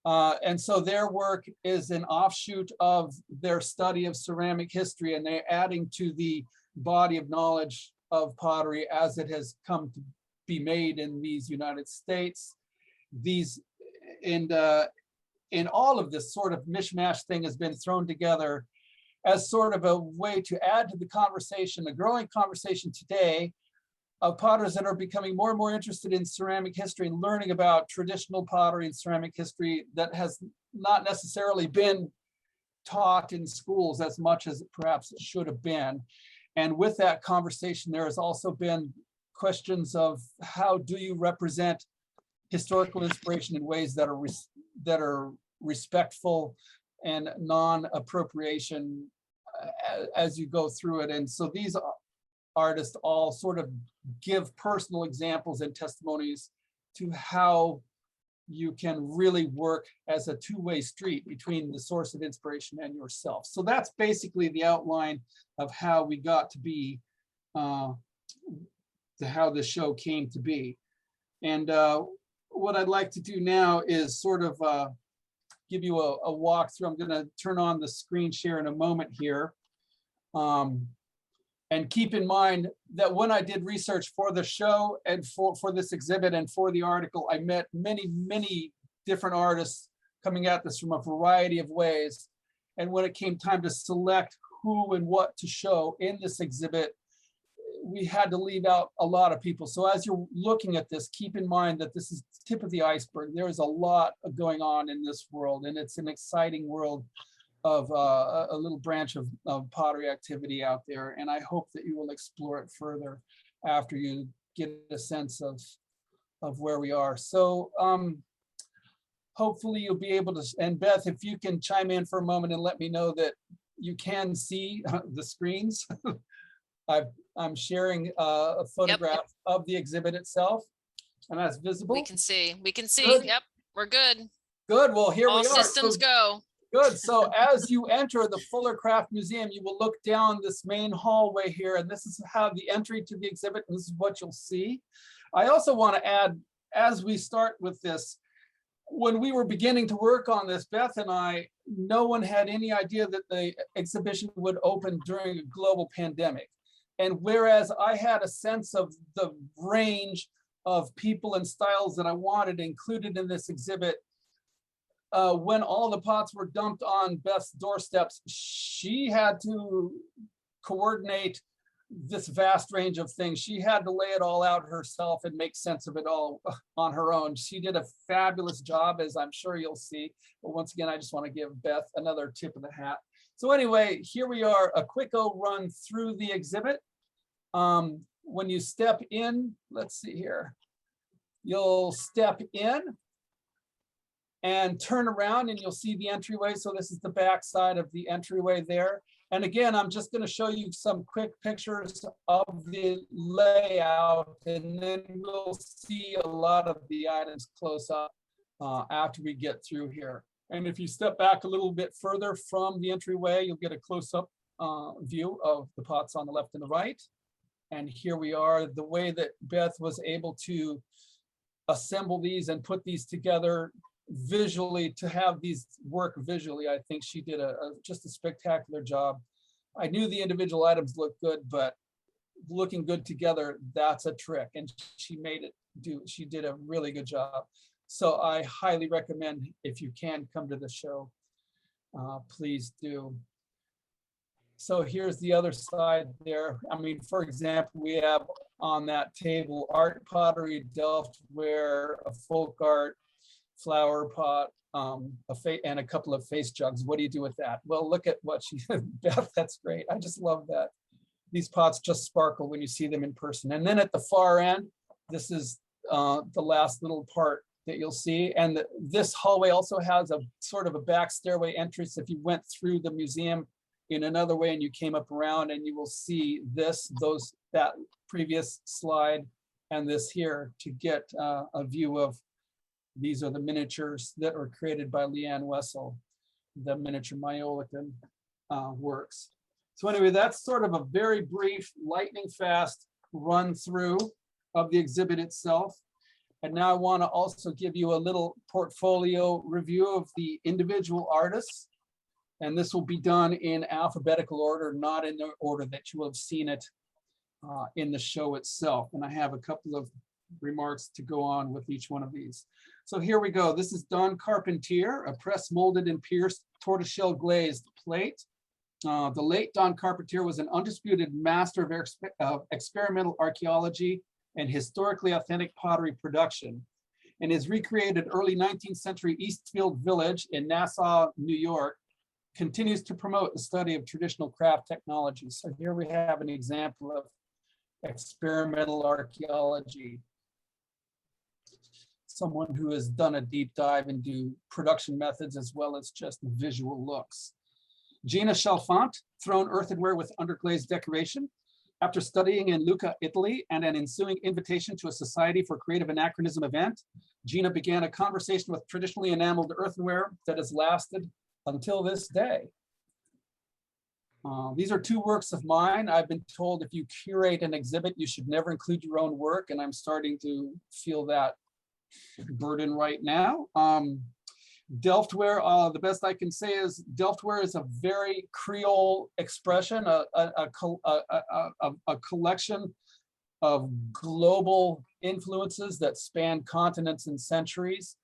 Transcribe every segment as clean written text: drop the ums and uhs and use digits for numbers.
And so their work is an offshoot of their study of ceramic history, and they're adding to the body of knowledge of pottery as it has come to be made in these United States. These, and all of this sort of mishmash thing has been thrown together as sort of a way to add to the conversation, a growing conversation today of potters that are becoming more and more interested in ceramic history and learning about traditional pottery and ceramic history that has not necessarily been taught in schools as much as perhaps it should have been. And with that conversation, there has also been questions of how do you represent historical inspiration in ways that are respectful and non-appropriation as you go through it. And so these artists all sort of give personal examples and testimonies to how you can really work as a two-way street between the source of inspiration and yourself. So that's basically the outline of how we got to be, how the show came to be. And what I'd like to do now is sort of give you a walkthrough. I'm going to turn on the screen share in a moment here. And keep in mind that when I did research for the show and for this exhibit and for the article, I met many different artists coming at this from a variety of ways. And when it came time to select who and what to show in this exhibit, we had to leave out a lot of people. So as you're looking at this, keep in mind that this is the tip of the iceberg. There is a lot going on in this world, and it's an exciting world of a little branch of pottery activity out there. And I hope that you will explore it further after you get a sense of where we are. So hopefully you'll be able to, and Beth, if you can chime in for a moment and let me know that you can see the screens. I'm sharing a photograph of the exhibit itself, and that's visible. We can see, Good. Yep, we're good. Good, well, here we are. All systems go. Good, so as you enter the Fuller Craft Museum, you will look down this main hallway here, and this is how the entry to the exhibit, and this is what you'll see. I also want to add, as we start with this, when we were beginning to work on this, Beth and I, no one had any idea that the exhibition would open during a global pandemic. And whereas I had a sense of the range of people and styles that I wanted included in this exhibit, when all the pots were dumped on Beth's doorsteps, she had to coordinate this vast range of things. She had to lay it all out herself and make sense of it all on her own. She did a fabulous job, as I'm sure you'll see. But once again, I just want to give Beth another tip of the hat. So anyway, here we are, a quick run through the exhibit. When you step in, let's see here, you'll step in and turn around and you'll see the entryway. So this is the back side of the entryway there. And again, I'm just going to show you some quick pictures of the layout, and then we'll see a lot of the items close up after we get through here. And if you step back a little bit further from the entryway, you'll get a close-up view of the pots on the left and the right. And here we are, the way that Beth was able to assemble these and put these together visually, to have these work visually, I think she did just a spectacular job. I knew the individual items looked good, but looking good together, that's a trick. And she made it do, she did a really good job. So I highly recommend, if you can come to the show, please do. So here's the other side there. I mean, for example, we have on that table art, pottery, Delftware, a folk art, flower pot, and a couple of face jugs. What do you do with that? Well, look at what she did. Beth, that's great. I just love that. These pots just sparkle when you see them in person. And then at the far end, this is the last little part that you'll see. And this hallway also has a sort of a back stairway entrance. If you went through the museum in another way and you came up around, and you will see this, that previous slide and this here to get a view of, these are the miniatures that were created by Leanne Wessel, the miniature Maiolican works. So anyway, that's sort of a very brief, lightning fast run through of the exhibit itself. And now I want to also give you a little portfolio review of the individual artists. And this will be done in alphabetical order, not in the order that you will have seen it in the show itself. And I have a couple of remarks to go on with each one of these. So here we go. This is Don Carpenter, a press molded and pierced tortoiseshell glazed plate. The late Don Carpenter was an undisputed master of experimental archaeology and historically authentic pottery production, and his recreated early 19th century Eastfield Village in Nassau, New York, continues to promote the study of traditional craft technologies. So here we have an example of experimental archaeology. Someone who has done a deep dive into production methods as well as just visual looks. Gina Chalfant, thrown earthenware with underglazed decoration. After studying in Lucca, Italy, and an ensuing invitation to a Society for Creative Anachronism event, Gina began a conversation with traditionally enameled earthenware that has lasted until this day. These are two works of mine. I've been told if you curate an exhibit, you should never include your own work, and I'm starting to feel that burden right now. Delftware, the best I can say is Delftware is a very Creole expression, a collection of global influences that span continents and centuries.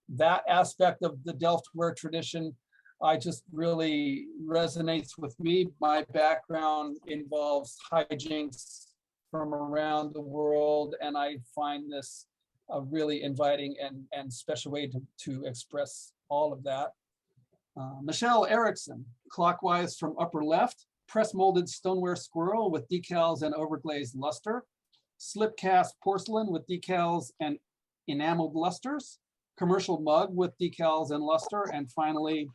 That aspect of the Delftware tradition, I just really resonates with me. My background involves hijinks from around the world, and I find this a really inviting and special way to express all of that. Michelle Erickson, clockwise from upper left, press molded stoneware squirrel with decals and overglazed luster, slip cast porcelain with decals and enameled lusters, commercial mug with decals and luster, and finally,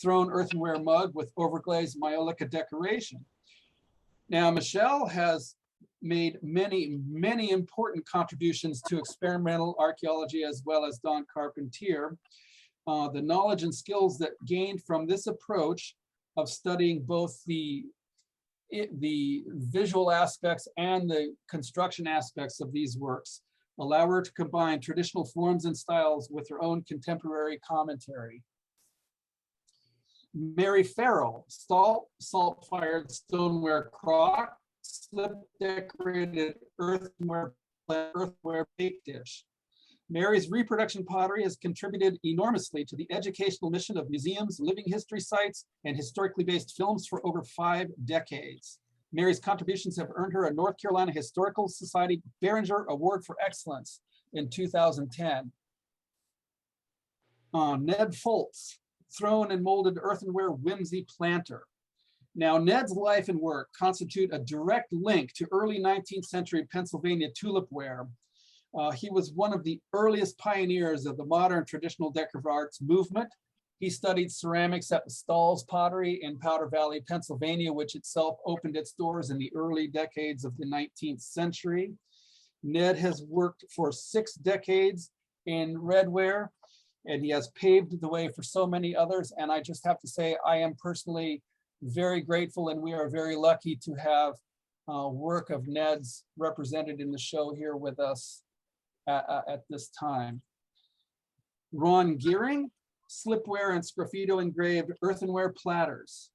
thrown earthenware mug with overglazed maiolica decoration. Now, Michelle has made many, many important contributions to experimental archaeology as well as Don Carpenter. The knowledge and skills that gained from this approach of studying both the visual aspects and the construction aspects of these works allow her to combine traditional forms and styles with her own contemporary commentary. Mary Farrell, salt-fired stoneware crock, slip decorated earthenware bake dish. Mary's reproduction pottery has contributed enormously to the educational mission of museums, living history sites, and historically based films for over 5 decades. Mary's contributions have earned her a North Carolina Historical Society Behringer Award for Excellence in 2010. Ned Fultz, thrown and molded earthenware Whimsy planter. Now, Ned's life and work constitute a direct link to early 19th century Pennsylvania tulipware. He was one of the earliest pioneers of the modern traditional decorative arts movement. He studied ceramics at the Stalls Pottery in Powder Valley, Pennsylvania, which itself opened its doors in the early decades of the 19th century. Ned has worked for 6 decades in redware, and he has paved the way for so many others. And I just have to say, I am personally very grateful, and we are very lucky to have work of Ned's represented in the show here with us at this time. Ron Gearing, Slipwear and Spafito engraved earthenware platters.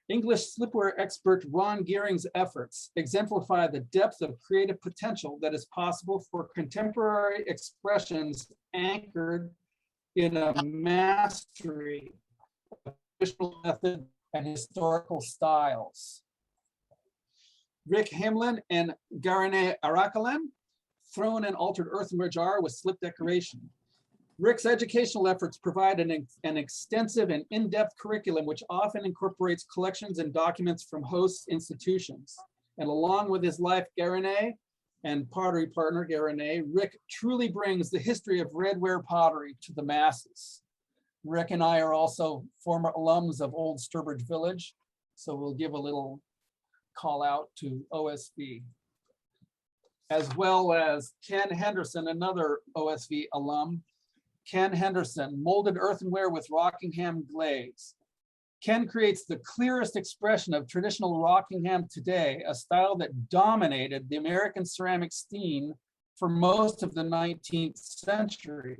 English slipwear expert Ron Gearing's efforts exemplify the depth of creative potential that is possible for contemporary expressions anchored in a mastery of traditional method and historical styles. Rick Hamlin and Garane Arakalan, thrown and altered earthenware jar with slip decoration. Rick's educational efforts provide an extensive and in-depth curriculum which often incorporates collections and documents from host institutions. And along with his wife, Garane, and pottery partner, Garane, Rick truly brings the history of redware pottery to the masses. Rick and I are also former alums of Old Sturbridge Village, so we'll give a little call out to OSV. As well as Ken Henderson, another OSV alum. Ken Henderson, molded earthenware with Rockingham glaze. Ken creates the clearest expression of traditional Rockingham today, a style that dominated the American ceramic scene for most of the 19th century.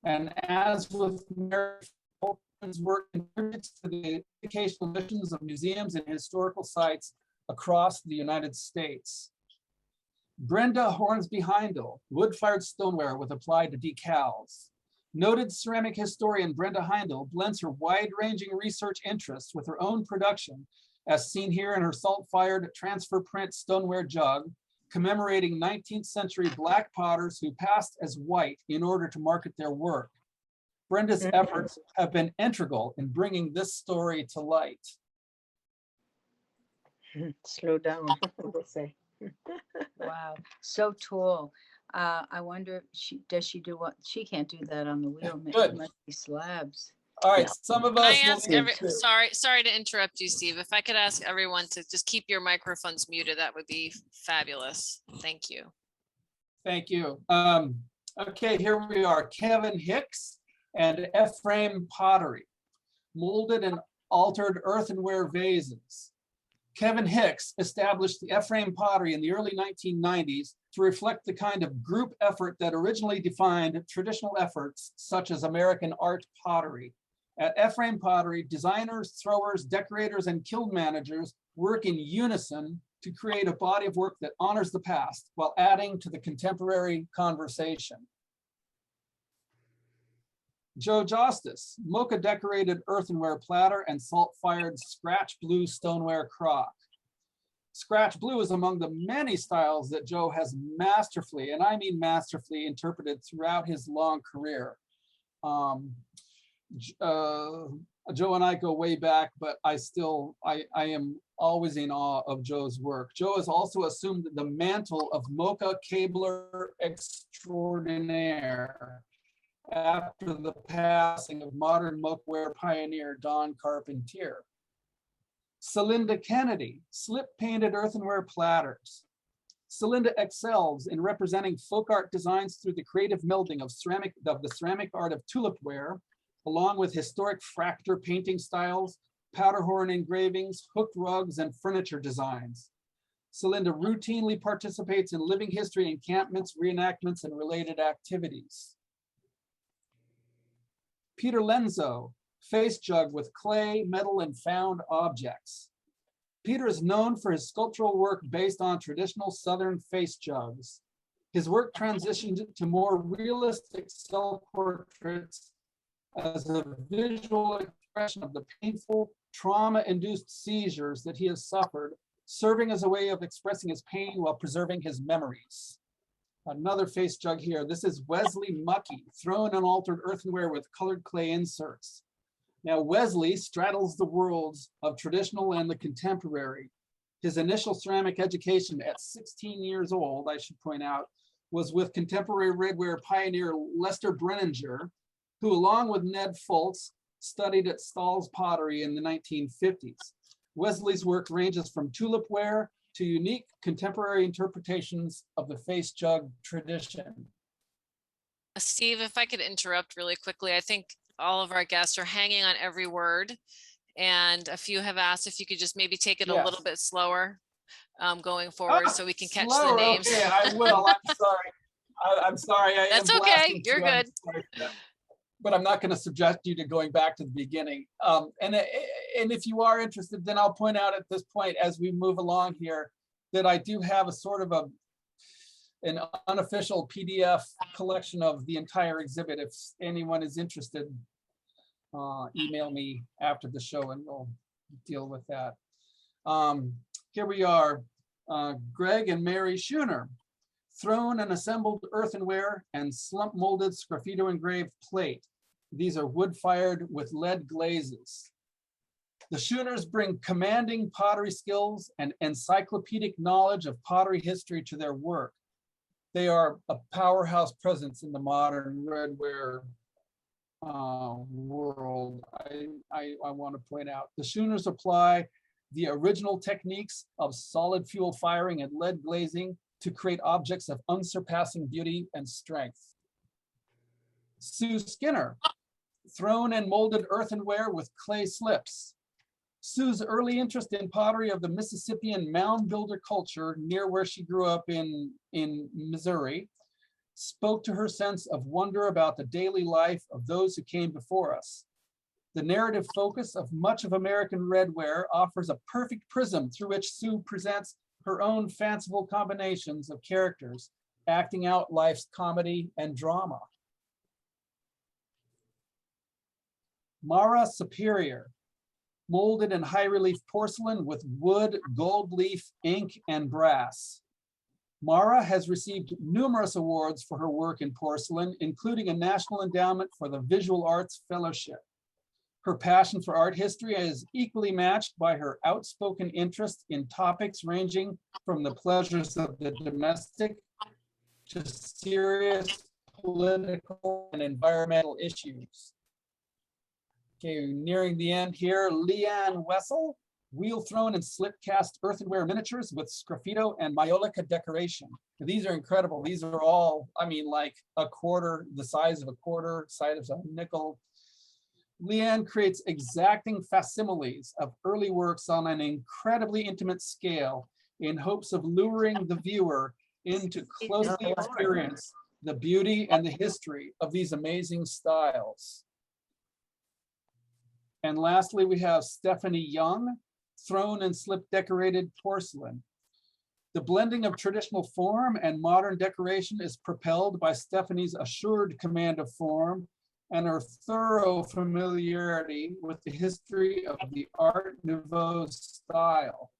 And as with Mary Fulton's work contributes to the educational missions of museums and historical sites across the United States. Brenda Hornsby-Hindle, wood-fired stoneware with applied decals. Noted ceramic historian Brenda Hindle blends her wide-ranging research interests with her own production, as seen here in her salt-fired transfer print stoneware jug, commemorating 19th century Black potters who passed as white in order to market their work. Brenda's efforts have been integral in bringing this story to light. Slow down, they say. Wow, so tall. I wonder, does she do what? She can't do that on the wheel. Good. It must be slabs. All right, some of Can us I will ask need to- sorry to interrupt you, Steve. If I could ask everyone to just keep your microphones muted, that would be fabulous. Thank you. Thank you. Okay, here we are. Kevin Hicks and F-frame pottery, molded and altered earthenware vases. Kevin Hicks established the F-frame pottery in the early 1990s to reflect the kind of group effort that originally defined traditional efforts such as American art pottery. At F-frame pottery, designers, throwers, decorators, and kiln managers work in unison to create a body of work that honors the past while adding to the contemporary conversation. Joe Jostes, mocha decorated earthenware platter and salt-fired scratch blue stoneware crock. Scratch blue is among the many styles that Joe has masterfully, and I mean masterfully, interpreted throughout his long career. Joe and I go way back, but I am always in awe of Joe's work. Joe has also assumed the mantle of mocha cabler extraordinaire after the passing of modern mocaware pioneer Don Carpenter. Celinda Kennedy, slip-painted earthenware platters. Celinda excels in representing folk art designs through the creative melding of the ceramic art of tulipware, along with historic fracture painting styles, powder horn engravings, hooked rugs, and furniture designs. Celinda routinely participates in living history encampments, reenactments, and related activities. Peter Lenzo, face jug with clay, metal, and found objects. Peter is known for his sculptural work based on traditional Southern face jugs. His work transitioned to more realistic self-portraits as a visual expression of the painful, trauma-induced seizures that he has suffered, serving as a way of expressing his pain while preserving his memories. Another face jug here. This is Wesley Mucky, thrown and altered earthenware with colored clay inserts. Now, Wesley straddles the worlds of traditional and the contemporary. His initial ceramic education at 16 years old, I should point out, was with contemporary redware pioneer Lester Brenninger, who, along with Ned Fultz, studied at Stahl's Pottery in the 1950s. Wesley's work ranges from tulipware to unique contemporary interpretations of the face jug tradition. Steve, if I could interrupt really quickly, I think all of our guests are hanging on every word, and a few have asked if you could just maybe take it a little bit slower going forward so we can catch the names. Okay, I will. I'm sorry. I'm sorry. That's okay. You're good. But I'm not going to subject you to going back to the beginning. And if you are interested, then I'll point out at this point as we move along here that I do have a sort of an unofficial PDF collection of the entire exhibit. If anyone is interested, email me after the show and we'll deal with that. Here we are, Greg and Mary Shooner, thrown and assembled earthenware and slump molded Spafito engraved plate. These are wood-fired with lead glazes. The Shooners bring commanding pottery skills and encyclopedic knowledge of pottery history to their work. They are a powerhouse presence in the modern redware world. I want to point out the Shooners apply the original techniques of solid fuel firing and lead glazing to create objects of unsurpassing beauty and strength. Sue Skinner, thrown and molded earthenware with clay slips. Sue's early interest in pottery of the Mississippian mound builder culture near where she grew up in Missouri spoke to her sense of wonder about the daily life of those who came before us. The narrative focus of much of American redware offers a perfect prism through which Sue presents her own fanciful combinations of characters, acting out life's comedy and drama. Mara Superior, molded in high relief porcelain with wood, gold leaf, ink, and brass. Mara has received numerous awards for her work in porcelain, including a National Endowment for the Visual Arts Fellowship. Her passion for art history is equally matched by her outspoken interest in topics ranging from the pleasures of the domestic to serious political and environmental issues. Okay, nearing the end here, Leanne Wessel, wheel thrown and slip cast earthenware miniatures with Spafito and Maiolica decoration. These are incredible. These are all, I mean, like a quarter, the size of a quarter, size of a nickel. Leanne creates exacting facsimiles of early works on an incredibly intimate scale in hopes of luring the viewer into closely experience the beauty and the history of these amazing styles. And lastly, we have Stephanie Young, thrown and slip decorated porcelain. The blending of traditional form and modern decoration is propelled by Stephanie's assured command of form and her thorough familiarity with the history of the Art Nouveau style.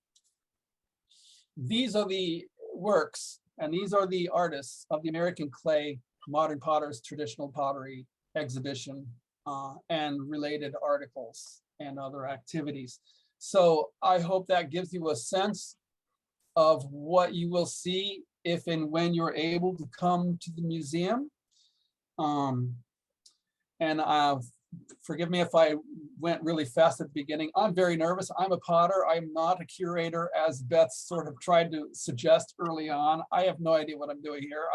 These are the works and these are the artists of the American Clay Modern Potters Traditional Pottery exhibition and related articles and other activities. So I hope that gives you a sense of what you will see if and when you're able to come to the museum. And forgive me if I went really fast at the beginning. I'm very nervous. I'm a potter. I'm not a curator, as Beth sort of tried to suggest early on. I have no idea what I'm doing here.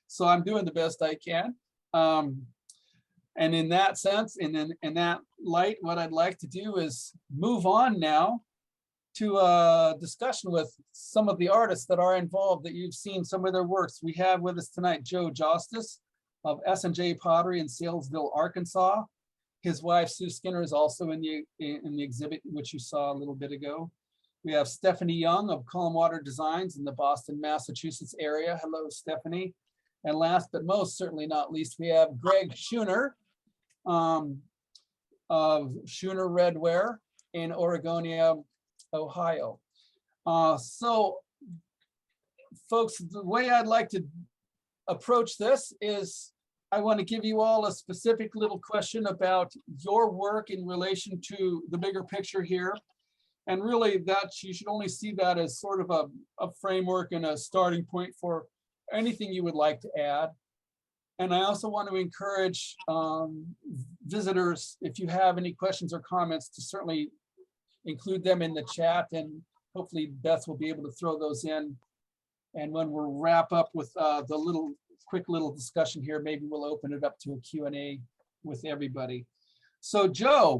So I'm doing the best I can. And in that sense, and in that light, what I'd like to do is move on now to a discussion with some of the artists that are involved, that you've seen some of their works. We have with us tonight Joe Jostes of S&J Pottery in Salesville, Arkansas. His wife, Sue Skinner, is also in the exhibit, which you saw a little bit ago. We have Stephanie Young of Calm Water Designs in the Boston, Massachusetts area. Hello, Stephanie. And last but most certainly not least, we have Greg Shooner of Shooner Redware in Oregonia, Ohio. So folks, the way I'd like to approach this is I want to give you all a specific little question about your work in relation to the bigger picture here. And really that you should only see that as sort of a framework and a starting point for anything you would like to add. And I also want to encourage visitors, if you have any questions or comments, to certainly include them in the chat, and hopefully Beth will be able to throw those in. And when we wrap up with the quick little discussion here, maybe we'll open it up to a Q&A with everybody. So Joe,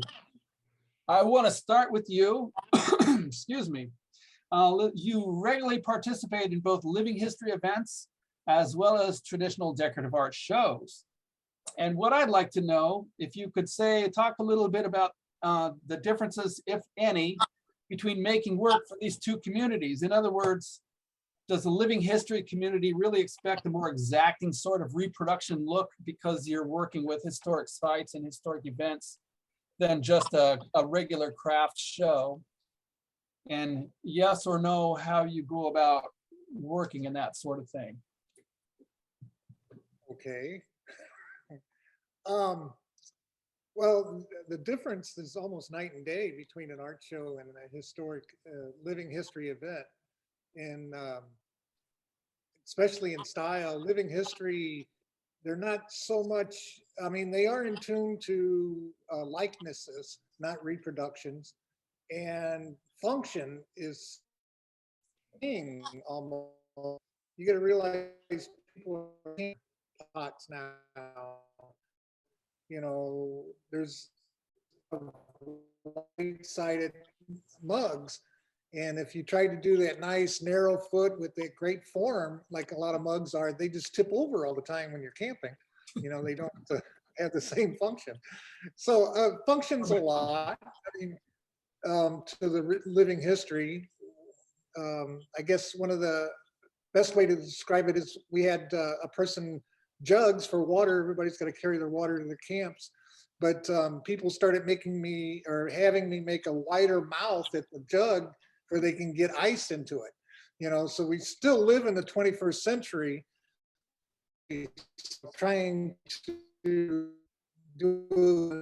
I want to start with you. Excuse me. You regularly participate in both living history events as well as traditional decorative art shows. And what I'd like to know, if you could talk a little bit about the differences, if any, between making work for these two communities. In other words, does the living history community really expect a more exacting sort of reproduction look because you're working with historic sites and historic events than just a regular craft show? And yes or no, how you go about working in that sort of thing? Okay. Well, the difference is almost night and day between an art show and a historic living history event. And especially in style, living history, they're not so much, I mean, they are in tune to likenesses, not reproductions. And function is king almost. You got to realize people are in pots now. You know, there's white-sided mugs. And if you try to do that nice narrow foot with that great form, like a lot of mugs are, they just tip over all the time when you're camping. You know, they don't have the same function. So functions a lot. I mean, to the living history. I guess one of the best way to describe it is we had a person jugs for water. Everybody's got to carry their water to the camps. But people started making me or having me make a wider mouth at the jug where they can get ice into it. You know, so we still live in the 21st century, trying to do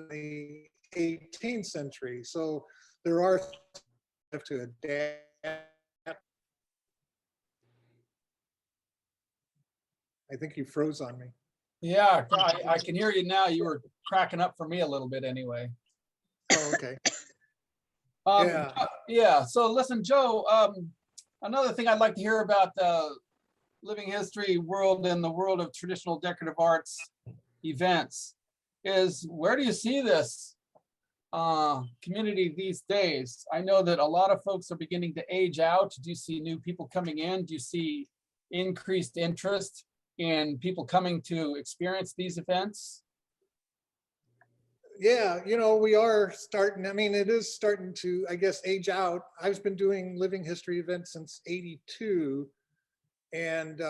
the 18th century. So there are have to adapt. I think you froze on me. Yeah, I can hear you now. You were cracking up for me a little bit anyway. Oh, okay. Yeah. So listen, Joe, another thing I'd like to hear about the living history world and the world of traditional decorative arts events is, where do you see this community these days? I know that a lot of folks are beginning to age out. Do you see new people coming in? Do you see increased interest in people coming to experience these events? Yeah, you know, we are starting, I mean, it is starting to, I guess, age out. I've been doing living history events since '82. And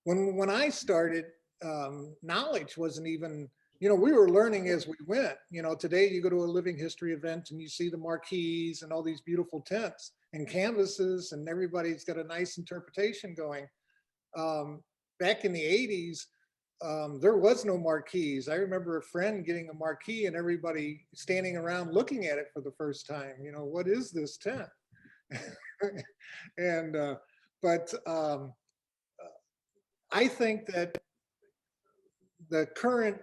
when I started, knowledge wasn't even, you know, we were learning as we went. You know, today you go to a living history event and you see the marquees and all these beautiful tents and canvases, and everybody's got a nice interpretation going. Back in the '80s, there was no marquees. I remember a friend getting a marquee and everybody standing around looking at it for the first time. You know, what is this tent? And but I think that the current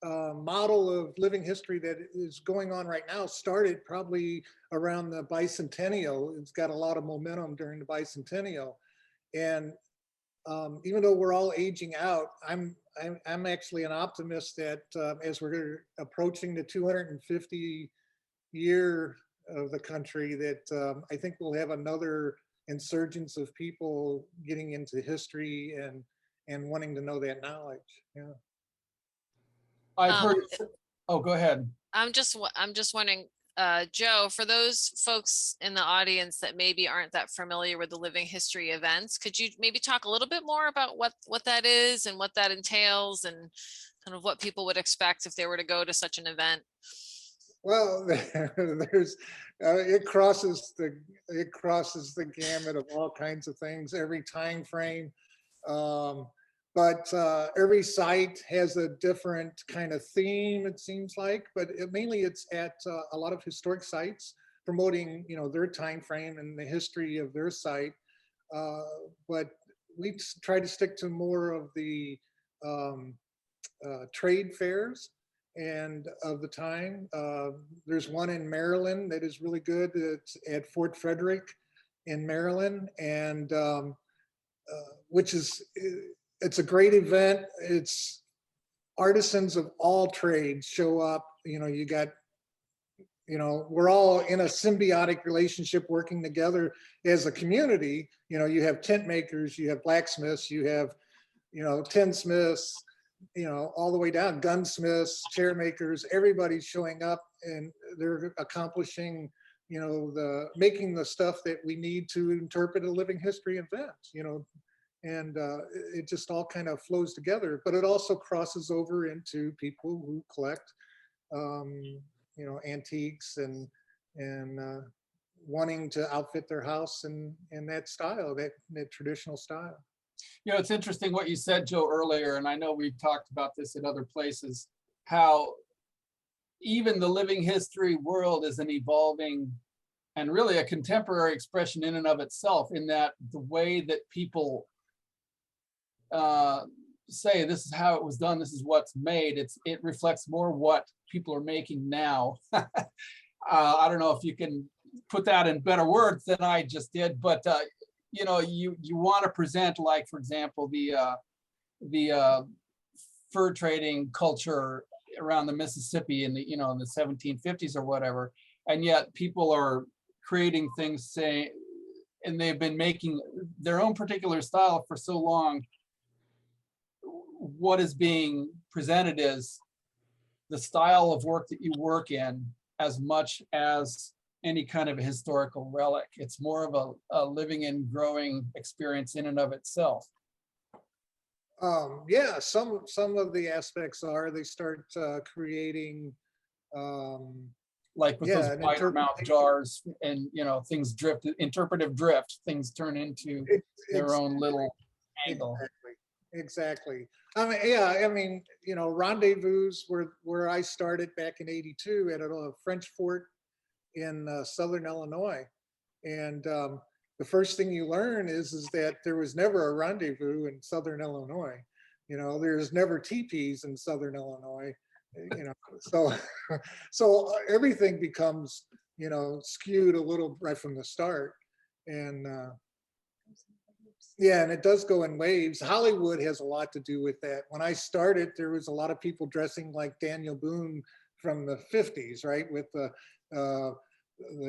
model of living history that is going on right now started probably around the bicentennial. It's got a lot of momentum during the bicentennial, and even though we're all aging out, I'm actually an optimist that as we're approaching the 250 year of the country, that I think we'll have another insurgence of people getting into history and wanting to know that knowledge. Yeah. I've heard. Oh, go ahead. I'm just wondering, Joe, for those folks in the audience that maybe aren't that familiar with the living history events, could you maybe talk a little bit more about what that is and what that entails and kind of what people would expect if they were to go to such an event? Well, there's it crosses the gamut of all kinds of things, every time frame. But every site has a different kind of theme, it seems like, but mainly it's at a lot of historic sites promoting, you know, their time frame and the history of their site. But we try to stick to more of the trade fairs and of the time. There's one in Maryland that is really good. It's at Fort Frederick in Maryland, and which is, it's a great event. It's artisans of all trades show up. You know, you got, you know, we're all in a symbiotic relationship working together as a community. You know, you have tent makers, you have blacksmiths, you have, you know, tinsmiths, you know, all the way down, gunsmiths, chair makers, everybody's showing up and they're accomplishing, you know, making the stuff that we need to interpret a living history event, you know. And it just all kind of flows together, but it also crosses over into people who collect, you know, antiques and wanting to outfit their house in that style, that traditional style. You know, it's interesting what you said, Joe, earlier, and I know we've talked about this in other places, how even the living history world is an evolving and really a contemporary expression in and of itself, in that the way that people say this is how it was done, this is what's made, it reflects more what people are making now. I don't know if you can put that in better words than I just did, but you know, you want to present, like, for example, the fur trading culture around the Mississippi in the, you know, in the 1750s or whatever. And yet people are creating things saying, and they've been making their own particular style for so long. What is being presented is the style of work that you work in as much as any kind of a historical relic. It's more of a living and growing experience in and of itself. Yeah, some of the aspects are, they start creating Like with those wider mouth jars and, you know, things drift, interpretive drift, things turn into their own little angle. Exactly. I mean, yeah, I mean, you know, rendezvous where I started back in '82 at a French fort in Southern Illinois. And the first thing you learn is that there was never a rendezvous in Southern Illinois. You know, there's never teepees in Southern Illinois. You know, so everything becomes, you know, skewed a little right from the start. And yeah, and it does go in waves. Hollywood has a lot to do with that. When I started, there was a lot of people dressing like Daniel Boone from the 50s, right? With the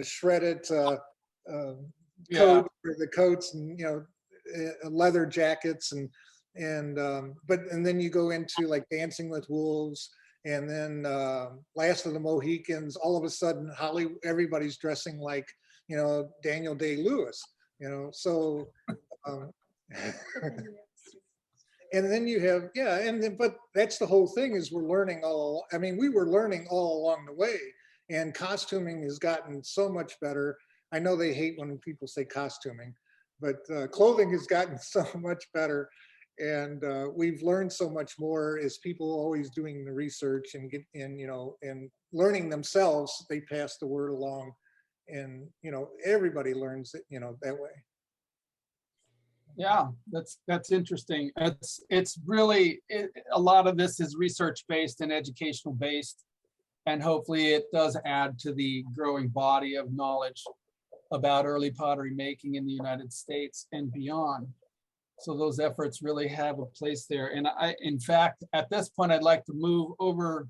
shredded coat, or the coats, and, you know, leather jackets, and then you go into like Dancing with Wolves, and then Last of the Mohicans. All of a sudden, everybody's dressing like, you know, Daniel Day-Lewis, you know. So, and then you have, yeah, and then, but that's the whole thing, is we're learning all. I mean, we were learning all along the way, and costuming has gotten so much better. I know they hate when people say costuming, but clothing has gotten so much better. And we've learned so much more as people always doing the research and you know, and learning themselves. They pass the word along, and, you know, everybody learns it, you know, that way. Yeah, that's interesting. It's really, a lot of this is research based and educational based, and hopefully it does add to the growing body of knowledge about early pottery making in the United States and beyond. So those efforts really have a place there. And in fact, at this point, I'd like to move over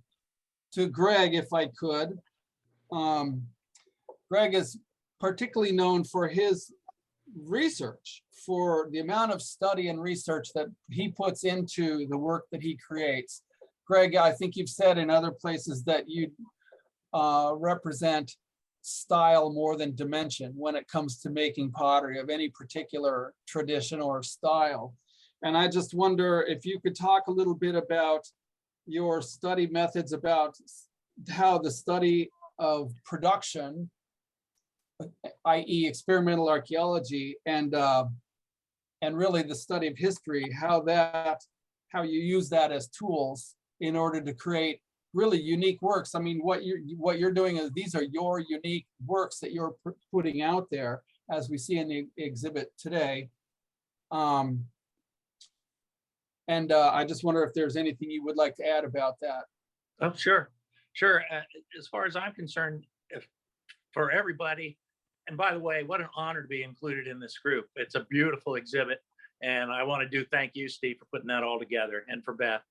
to Greg, if I could. Greg is particularly known for his research, for the amount of study and research that he puts into the work that he creates. Greg, I think you've said in other places that you represent style more than dimension when it comes to making pottery of any particular tradition or style. And I just wonder if you could talk a little bit about your study methods, about how the study of production, i.e. experimental archaeology, and really the study of history, how you use that as tools in order to create really unique works. I mean, what you're doing is, these are your unique works that you're putting out there, as we see in the exhibit today. I just wonder if there's anything you would like to add about that. Oh, sure. As far as I'm concerned, for everybody, and by the way, what an honor to be included in this group. It's a beautiful exhibit, and I want to thank you, Steve, for putting that all together, and for Beth.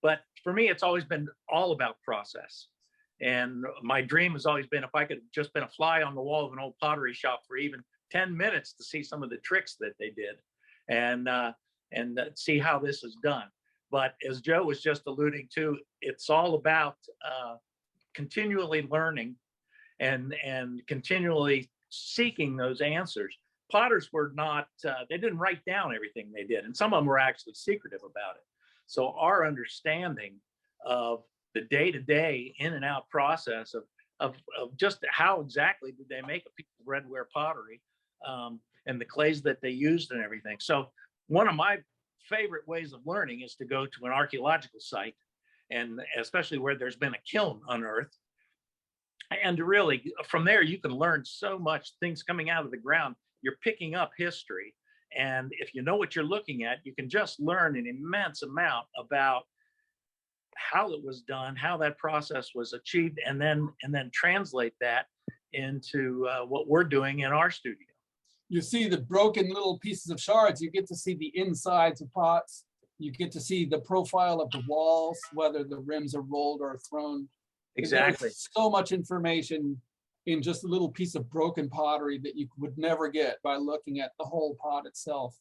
But for me, it's always been all about process. And my dream has always been, if I could have just been a fly on the wall of an old pottery shop for even 10 minutes to see some of the tricks that they did, and see how this is done. But as Joe was just alluding to, it's all about continually learning and continually seeking those answers. Potters were not, they didn't write down everything they did, and some of them were actually secretive about it. So our understanding of the day-to-day in and out process of just how exactly did they make a piece of redware pottery, and the clays that they used and everything. So one of my favorite ways of learning is to go to an archaeological site, and especially where there's been a kiln unearthed. And really, from there, you can learn so much, things coming out of the ground. You're picking up history. And if you know what you're looking at, you can just learn an immense amount about how it was done, how that process was achieved, and then translate that into what we're doing in our studio. You see the broken little pieces of shards, you get to see the insides of pots. You get to see the profile of the walls, whether the rims are rolled or thrown. Exactly. There's so much information in just a little piece of broken pottery that you would never get by looking at the whole pot itself.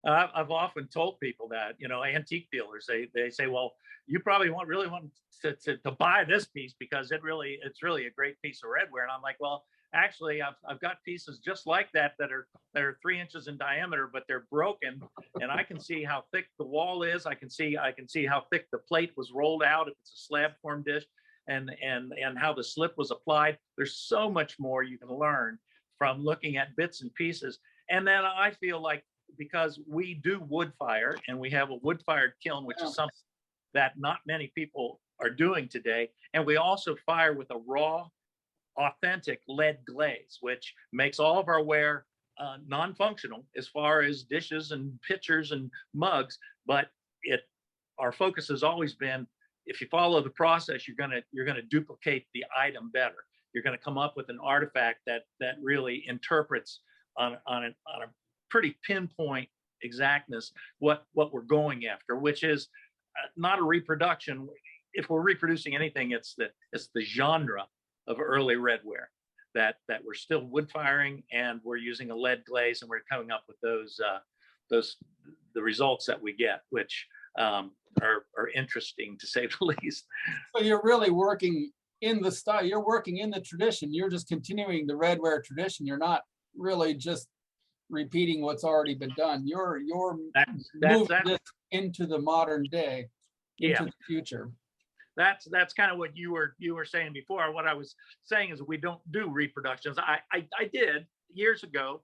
I've often told people that, you know, antique dealers, they say, well, you probably really want to buy this piece because it's really a great piece of redware. And I'm like, well, actually, I've got pieces just like that that are 3 inches in diameter, but they're broken, and I can see how thick the wall is. I can see how thick the plate was rolled out if it's a slab form dish, and how the slip was applied. There's so much more you can learn from looking at bits and pieces. And then I feel like, because we do wood fire and we have a wood fired kiln, which is something that not many people are doing today. And we also fire with a raw, authentic lead glaze, which makes all of our ware non-functional as far as dishes and pitchers and mugs. But our focus has always been, if you follow the process, you're gonna duplicate the item better. You're gonna come up with an artifact that really interprets on a pretty pinpoint exactness what we're going after, which is not a reproduction. If we're reproducing anything, it's the genre of early redware that we're still wood firing, and we're using a lead glaze, and we're coming up with the results that we get, which are interesting to say the least. So you're really working in the style, you're working in the tradition, you're just continuing the redware tradition. You're not really just repeating what's already been done. You're moving this into the modern day, into the future. That's kind of what you were saying before. What I was saying is we don't do reproductions. I did years ago.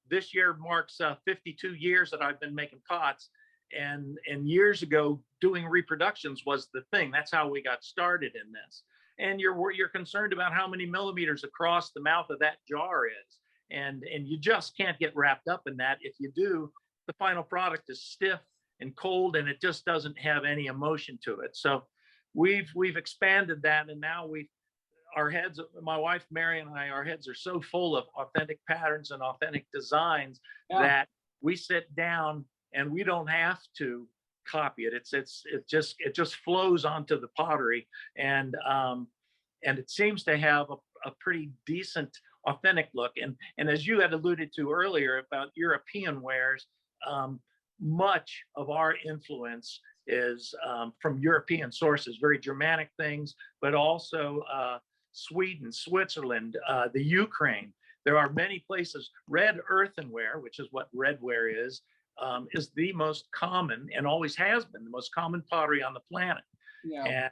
This year marks 52 years that I've been making pots, and years ago doing reproductions was the thing. That's how we got started in this. And you're concerned about how many millimeters across the mouth of that jar is. And you just can't get wrapped up in that. If you do, the final product is stiff and cold, and it just doesn't have any emotion to it. So we've expanded that, and now our heads, my wife Mary and I, our heads are so full of authentic patterns and authentic designs that we sit down and we don't have to copy it. It just flows onto the pottery, and it seems to have a pretty decent authentic look. And as you had alluded to earlier about European wares, much of our influence is from European sources, very Germanic things, but also Sweden, Switzerland, the Ukraine. There are many places. Red earthenware, which is what redware is the most common, and always has been the most common pottery on the planet. Yeah.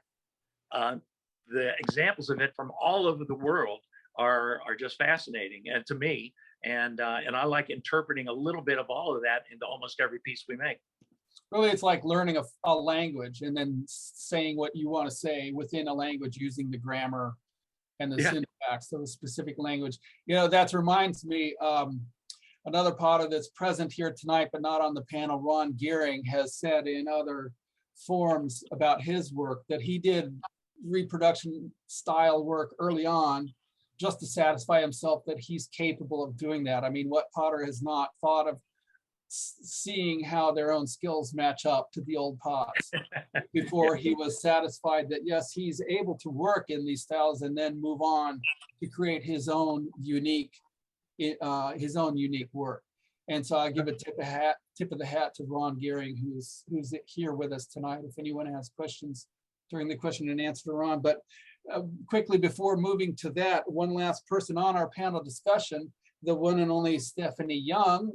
And the examples of it from all over the world are just fascinating, and to me, and I like interpreting a little bit of all of that into almost every piece we make. Really, it's like learning a language and then saying what you want to say within a language using the grammar and the syntax of a specific language. You know, that reminds me, another potter that's present here tonight but not on the panel, Ron Gearing, has said in other forums about his work that he did reproduction style work early on just to satisfy himself that he's capable of doing that. I mean, what potter has not thought of seeing how their own skills match up to the old pots before he was satisfied that yes, he's able to work in these styles and then move on to create his own unique work. And so I give a tip of the hat to Ron Gearing, who's here with us tonight, if anyone has questions during the question and answer to Ron. But quickly, before moving to that, one last person on our panel discussion, the one and only Stephanie Young.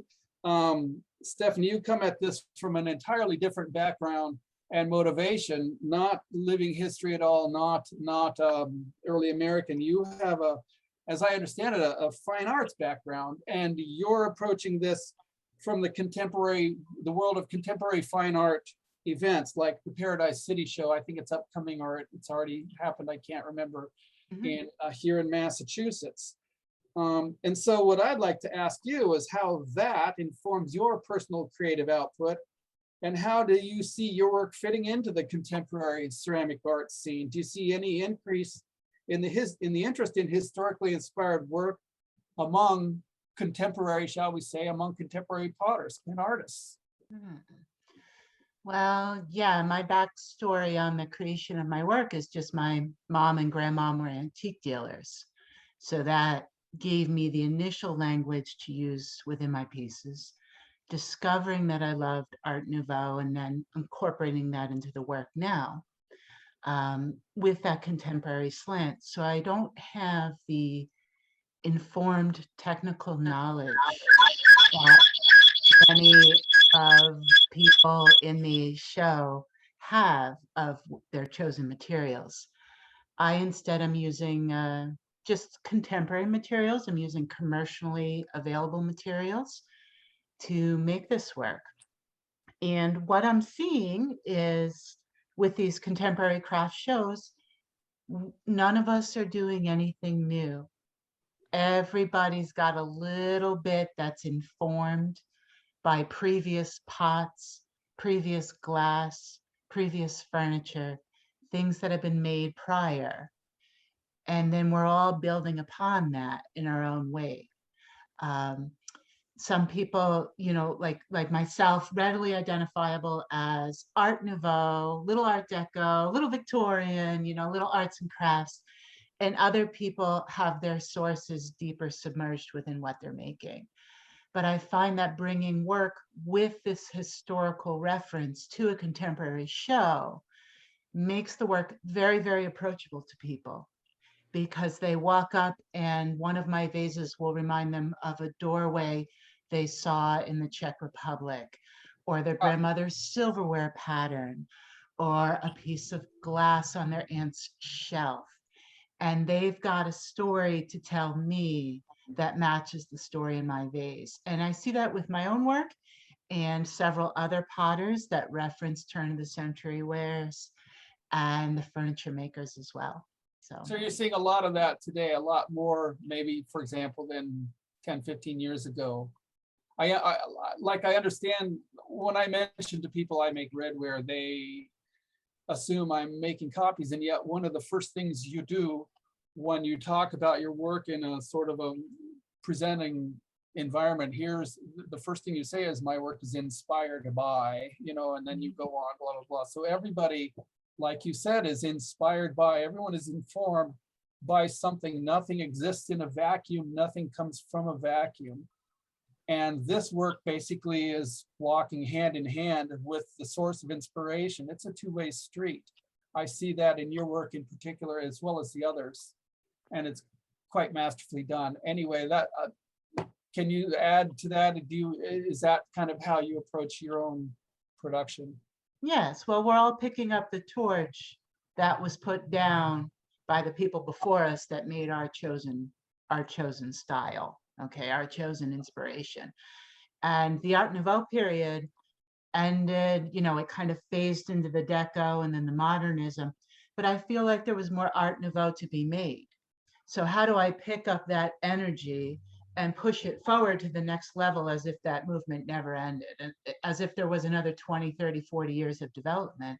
Stephanie, you come at this from an entirely different background and motivation, not living history at all, not early American. You have as I understand it, a fine arts background, and you're approaching this from the world of contemporary fine art events like the Paradise City show. I think it's upcoming, or it's already happened, I can't remember, in here in Massachusetts. And so what I'd like to ask you is how that informs your personal creative output, and how do you see your work fitting into the contemporary ceramic art scene? Do you see any increase in the interest in historically inspired work among contemporary, shall we say, among contemporary potters and artists? Well, yeah, my backstory on the creation of my work is just my mom and grandmom were antique dealers. So that gave me the initial language to use within my pieces, discovering that I loved Art Nouveau and then incorporating that into the work now with that contemporary slant. So I don't have the informed technical knowledge that many of people in the show have of their chosen materials. I instead am using just contemporary materials. I'm using commercially available materials to make this work. And what I'm seeing is with these contemporary craft shows, none of us are doing anything new. Everybody's got a little bit that's informed by previous pots, previous glass, previous furniture, things that have been made prior. And then we're all building upon that in our own way. Some people, you know, like myself, readily identifiable as Art Nouveau, little Art Deco, little Victorian, you know, little arts and crafts. And other people have their sources deeper submerged within what they're making. But I find that bringing work with this historical reference to a contemporary show makes the work very, very approachable to people, because they walk up and one of my vases will remind them of a doorway they saw in the Czech Republic, or their grandmother's silverware pattern, or a piece of glass on their aunt's shelf. And they've got a story to tell me that matches the story in my vase. And I see that with my own work and several other potters that reference turn of the century wares and the furniture makers as well. So you're seeing a lot of that today, a lot more maybe, for example, than 10, 15 years ago. I understand when I mention to people I make redware, they assume I'm making copies, and yet one of the first things you do when you talk about your work in a sort of a presenting environment, here's the first thing you say is my work is inspired by, you know, and then you go on, blah, blah, blah. So everybody, like you said, is inspired by, everyone is informed by something. Nothing exists in a vacuum. Nothing comes from a vacuum. And this work basically is walking hand in hand with the source of inspiration. It's a two-way street. I see that in your work in particular, as well as the others. And it's quite masterfully done. Anyway, that can you add to that? Is that kind of how you approach your own production? Yes, well, we're all picking up the torch that was put down by the people before us that made our chosen style, okay, our chosen inspiration. And the Art Nouveau period ended, you know, it kind of phased into the Deco and then the modernism, but I feel like there was more Art Nouveau to be made. So how do I pick up that energy and push it forward to the next level as if that movement never ended, and as if there was another 20, 30, 40 years of development?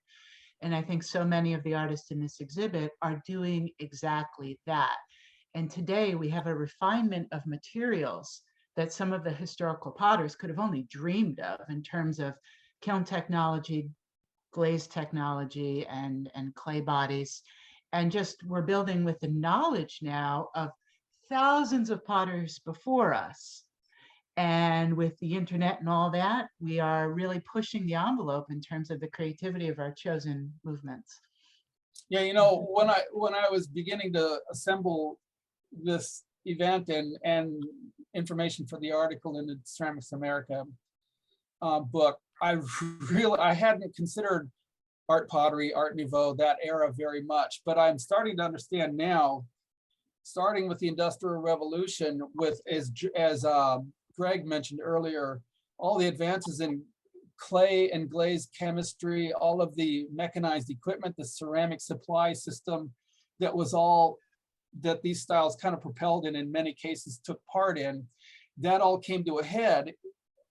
And I think so many of the artists in this exhibit are doing exactly that. And today we have a refinement of materials that some of the historical potters could have only dreamed of in terms of kiln technology, glaze technology, and clay bodies. And just we're building with the knowledge now of thousands of potters before us. And with the internet and all that, we are really pushing the envelope in terms of the creativity of our chosen movements. Yeah, you know, when I was beginning to assemble this event and information for the article in the Ceramics America book, I hadn't considered art pottery, Art Nouveau, that era very much, but I'm starting to understand now, starting with the Industrial Revolution, with as Greg mentioned earlier, all the advances in clay and glaze chemistry, all of the mechanized equipment, the ceramic supply system that was all that these styles kind of propelled in many cases took part in, that all came to a head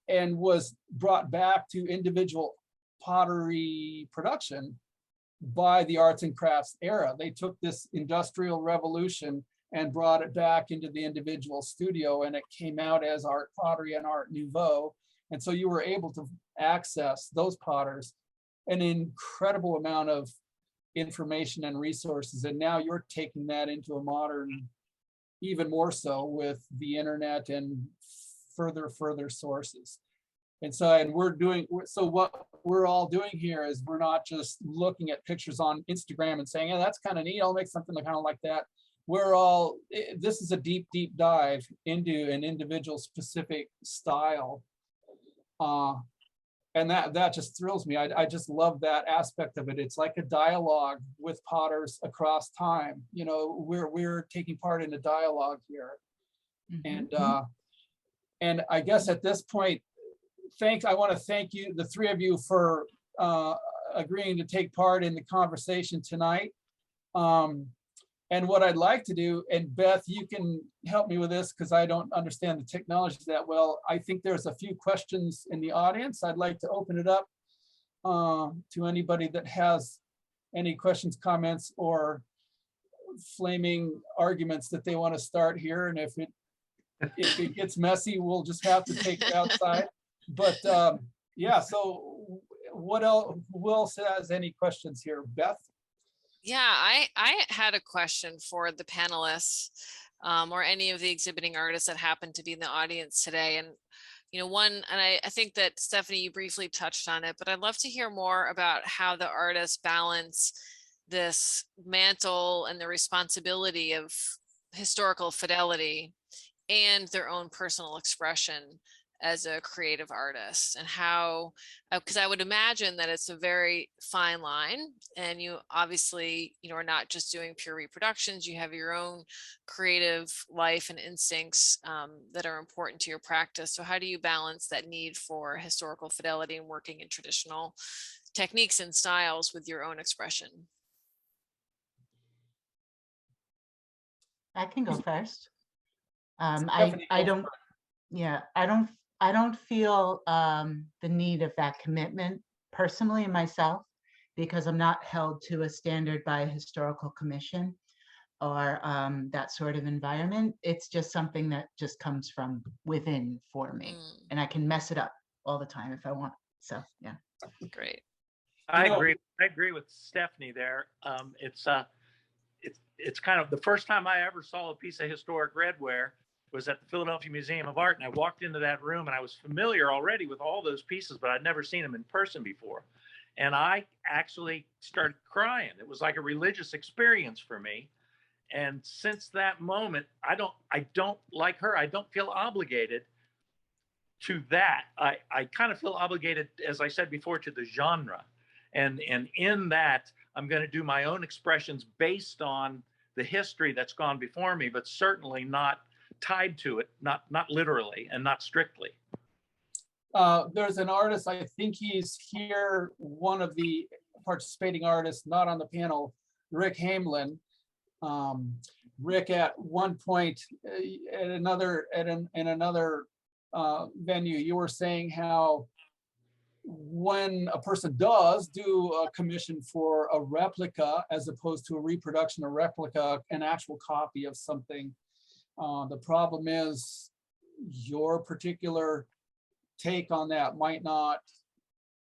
and was brought back to individual pottery production by the arts and crafts era. They took this Industrial Revolution and brought it back into the individual studio, and it came out as art pottery and Art Nouveau. And so you were able to access those potters an incredible amount of information and resources. And now you're taking that into a modern, even more so with the internet and further sources. And so, and so what we're all doing here is we're not just looking at pictures on Instagram and saying, yeah, that's kind of neat, I'll make something kind of like that. This is a deep dive into an individual specific style. And that just thrills me. I just love that aspect of it. It's like a dialogue with potters across time. You know, we're taking part in a dialogue here. Mm-hmm. And I guess at this point, I want to thank you, the three of you, for agreeing to take part in the conversation tonight. And what I'd like to do, and Beth, you can help me with this because I don't understand the technology that well. I think there's a few questions in the audience. I'd like to open it up to anybody that has any questions, comments, or flaming arguments that they want to start here. And if it gets messy, we'll just have to take it outside. But yeah, so what else? Who else has any questions here? Beth? Yeah, I had a question for the panelists or any of the exhibiting artists that happen to be in the audience today. And, you know, I think that Stephanie, you briefly touched on it, but I'd love to hear more about how the artists balance this mantle and the responsibility of historical fidelity and their own personal expression as a creative artist, and how, because I would imagine that it's a very fine line, and you obviously, you know, are not just doing pure reproductions, you have your own creative life and instincts that are important to your practice. So how do you balance that need for historical fidelity and working in traditional techniques and styles with your own expression? I can go first. I don't feel the need of that commitment personally in myself, because I'm not held to a standard by a historical commission or that sort of environment. It's just something that just comes from within for me, and I can mess it up all the time if I want. So yeah. Great. I agree with Stephanie there. It's kind of the first time I ever saw a piece of historic redware was at the Philadelphia Museum of Art, and I walked into that room and I was familiar already with all those pieces, but I'd never seen them in person before. And I actually started crying. It was like a religious experience for me. And since that moment, I don't like her. I don't feel obligated to that. I kind of feel obligated, as I said before, to the genre. And in that, I'm going to do my own expressions based on the history that's gone before me, but certainly not tied to it, not literally and not strictly. There's an artist, I think he's here, one of the participating artists, not on the panel, Rick Hamlin. Rick, at one point in another venue, you were saying how when a person does do a commission for a replica as opposed to a reproduction, a replica, an actual copy of something, the problem is your particular take on that might not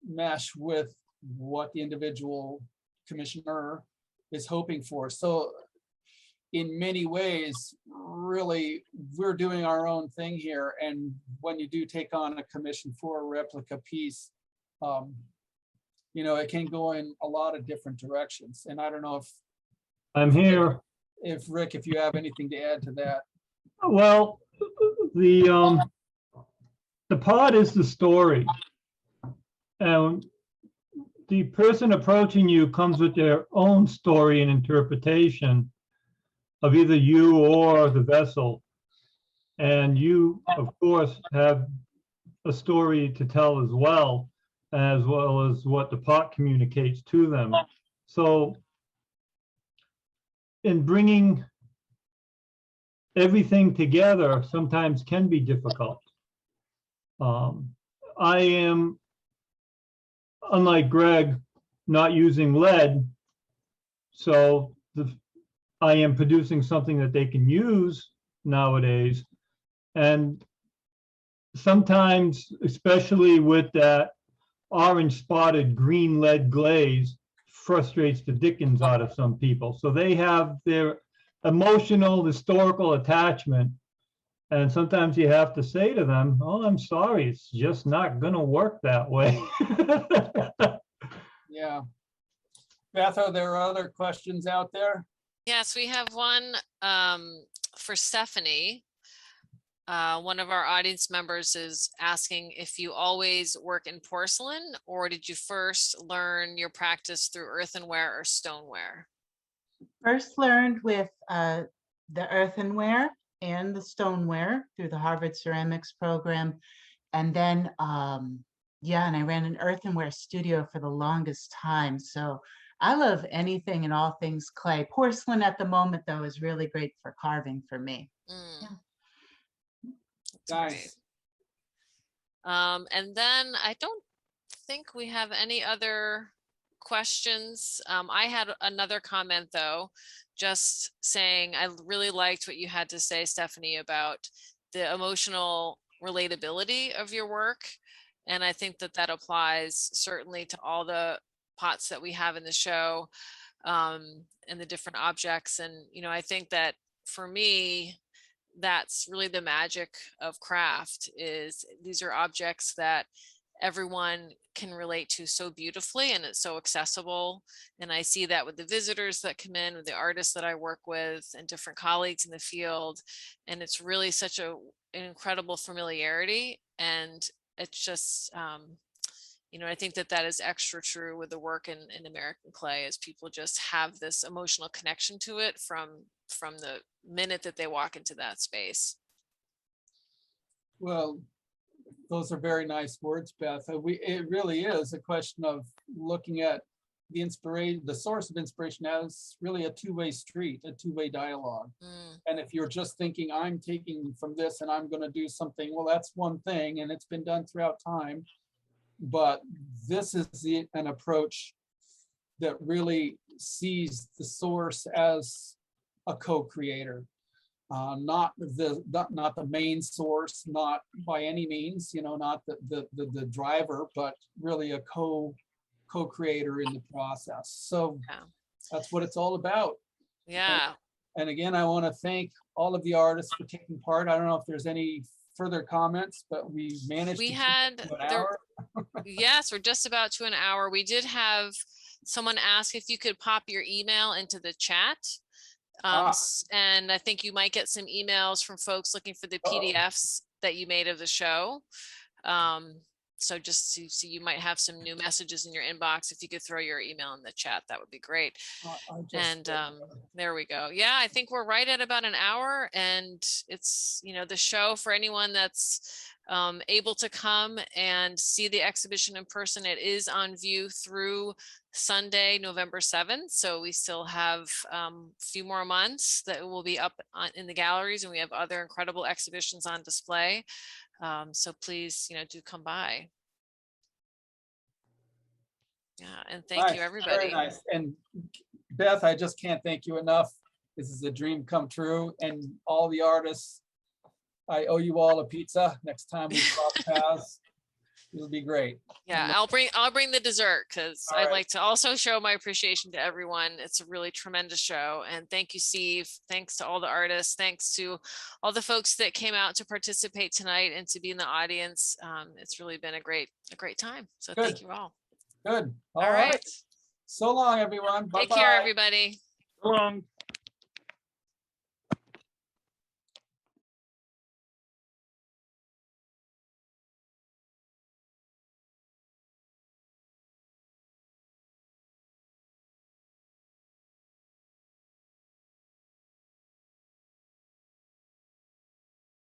mesh with what the individual commissioner is hoping for. So in many ways, really, we're doing our own thing here. And when you do take on a commission for a replica piece, you know, it can go in a lot of different directions. And I don't know if I'm here. If Rick, if you have anything to add to that. Well, the part is the story, and the person approaching you comes with their own story and interpretation of either you or the vessel, and you, of course, have a story to tell as well as what the pot communicates to them. So in bringing everything together sometimes can be difficult. I am, unlike Greg, not using lead, so I am producing something that they can use nowadays. And sometimes, especially with that orange spotted green lead glaze frustrates the dickens out of some people. So they have their emotional, historical attachment. And sometimes you have to say to them, oh, I'm sorry, it's just not going to work that way. Yeah. Beth, are there other questions out there? Yes, we have one for Stephanie. One of our audience members is asking if you always work in porcelain, or did you first learn your practice through earthenware or stoneware? First learned with the earthenware and the stoneware through the Harvard Ceramics program. And then, yeah, and I ran an earthenware studio for the longest time. So I love anything and all things clay. Porcelain at the moment, though, is really great for carving for me. Yeah. Nice. And then I don't think we have any other questions. I had another comment though, just saying I really liked what you had to say, Stephanie, about the emotional relatability of your work. And I think that that applies certainly to all the pots that we have in the show, and the different objects. And, you know, I think that for me, that's really the magic of craft, is these are objects that everyone can relate to so beautifully, and it's so accessible. And I see that with the visitors that come in, with the artists that I work with, and different colleagues in the field. And it's really such an incredible familiarity. And it's just, you know, I think that that is extra true with the work in American clay, is people just have this emotional connection to it from the minute that they walk into that space. Well, those are very nice words, Beth. It really is a question of looking at the inspiration, the source of inspiration, as really a two-way street, a two-way dialogue. And if you're just thinking, I'm taking from this and I'm going to do something, well, that's one thing, and it's been done throughout time. But this is an approach that really sees the source as a co-creator, not the main source, not by any means, you know, not the driver, but really a co-creator in the process. So Yeah. that's what it's all about. Yeah. And again, I want to thank all of the artists for taking part. I don't know if there's any further comments, but we managed We to had keep it to an hour. Yes, we're just about to an hour. We did have someone ask if you could pop your email into the chat. And I think you might get some emails from folks looking for the PDFs that you made of the show. So just so you might have some new messages in your inbox. If you could throw your email in the chat, that would be great. And there we go. Yeah, I think we're right at about an hour, and it's, you know, the show for anyone that's able to come and see the exhibition in person. It is on view through Sunday, November 7th. So we still have a few more months that will be up in the galleries, and we have other incredible exhibitions on display. So please, you know, do come by. Yeah, and thank you, everybody. Very nice. And Beth, I just can't thank you enough. This is a dream come true. And all the artists, I owe you all a pizza next time we cross paths. It'll be great. Yeah, I'll bring the dessert, because I'd right. like to also show my appreciation to everyone. It's a really tremendous show. And thank you, Steve. Thanks to all the artists. Thanks to all the folks that came out to participate tonight and to be in the audience. It's really been a great time. So Good. Thank you all. Good. All right. So long, everyone. Bye-bye. Take care, everybody. So long.